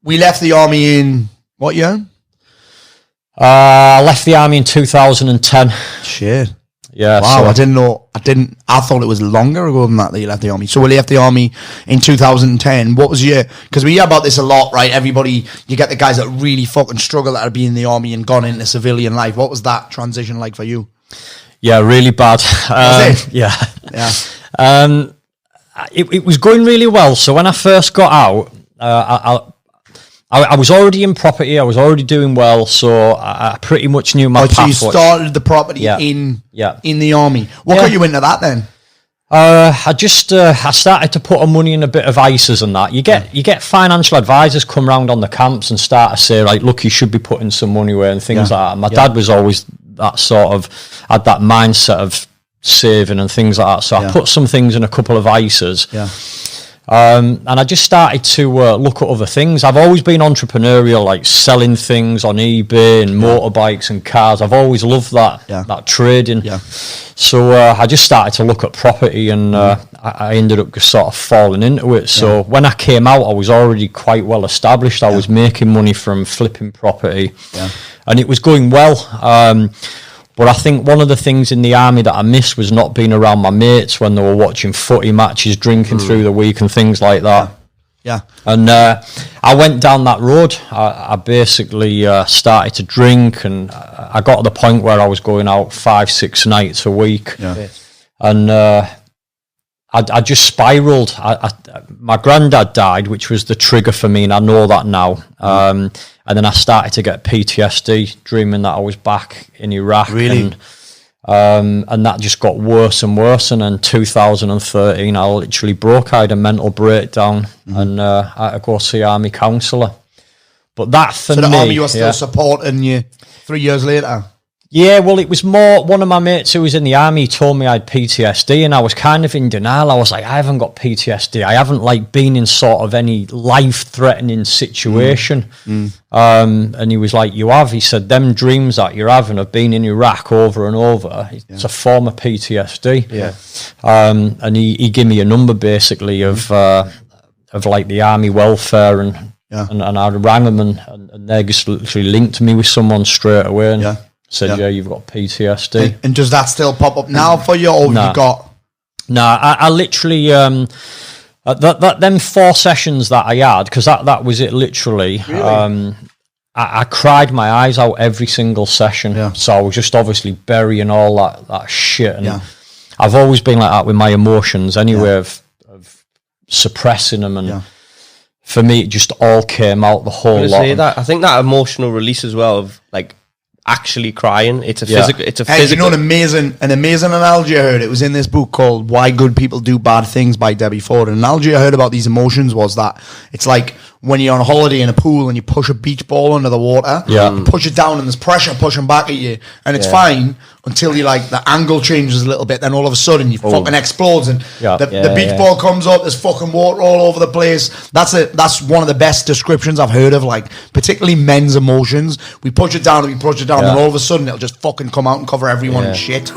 we left the army in what year? I left the army in 2010. Shit. Yeah. Wow, I didn't know. I thought it was longer ago than that you left the army. So we left the army in 2010. What was your... Because we hear about this a lot, right? Everybody, you get the guys that really fucking struggle that have been in the army and gone into civilian life. What was that transition like for you? Yeah, really bad. Was it? Yeah. Yeah. It was going really well. So when I first got out, I was already in property. I was already doing well, so I pretty much knew my path. So you started the property in the army. What got you into that then? I started to put money in a bit of ISAs and that. You get financial advisors come round on the camps and start to say, like, look, you should be putting some money away and things like that. My dad was always that sort of, had that mindset of saving and things like that. So I put some things in a couple of ISAs. Yeah. And I just started to look at other things. I've always been entrepreneurial, like selling things on eBay and motorbikes and cars. I've always loved that trading. Yeah. So I just started to look at property, and I ended up just sort of falling into it. So when I came out, I was already quite well established. I was making money from flipping property, and it was going well. But I think one of the things in the army that I missed was not being around my mates when they were watching footy matches, drinking through the week and things like that. Yeah. And I went down that road. I basically started to drink, and I got to the point where I was going out 5-6 nights a week. Yeah. And I just spiraled. My granddad died, which was the trigger for me, and I know that now. And then I started to get PTSD, dreaming that I was back in Iraq. Really? And that just got worse and worse. And in 2013, I literally broke. I had a mental breakdown, and I had to go see Army counsellor. But that for me... So the Army was still supporting you 3 years later? Yeah, well, it was more, one of my mates who was in the army told me I had PTSD, and I was kind of in denial. I was like, I haven't got PTSD. I haven't been in sort of any life-threatening situation. And he was like, you have? He said, them dreams that you're having of being in Iraq over and over, it's a form of PTSD. Yeah. And he gave me a number basically of like the army welfare, and I rang them, and they just literally linked me with someone straight away. And said, you've got PTSD. And does that still pop up now for you, or have you got... No, I literally... them 4 sessions that I had, because that was it literally, really? I cried my eyes out every single session. Yeah. So I was just obviously burying all that shit. And I've always been like that with my emotions anyway, of suppressing them. And for me, it just all came out, the whole lot. I think that emotional release as well, of like actually crying. It's a physical. It's a physical. You know an amazing analogy I heard. It was in this book called "Why Good People Do Bad Things" by Debbie Ford. An analogy I heard about these emotions was that it's like when you're on a holiday in a pool and you push a beach ball under the water, you push it down and there's pressure pushing back at you, and it's fine until you like the angle changes a little bit, then all of a sudden you fucking explodes, and the beach ball comes up, there's fucking water all over the place. That's one of the best descriptions I've heard of, like particularly men's emotions. We push it down and we push it down, and all of a sudden it'll just fucking come out and cover everyone in shit.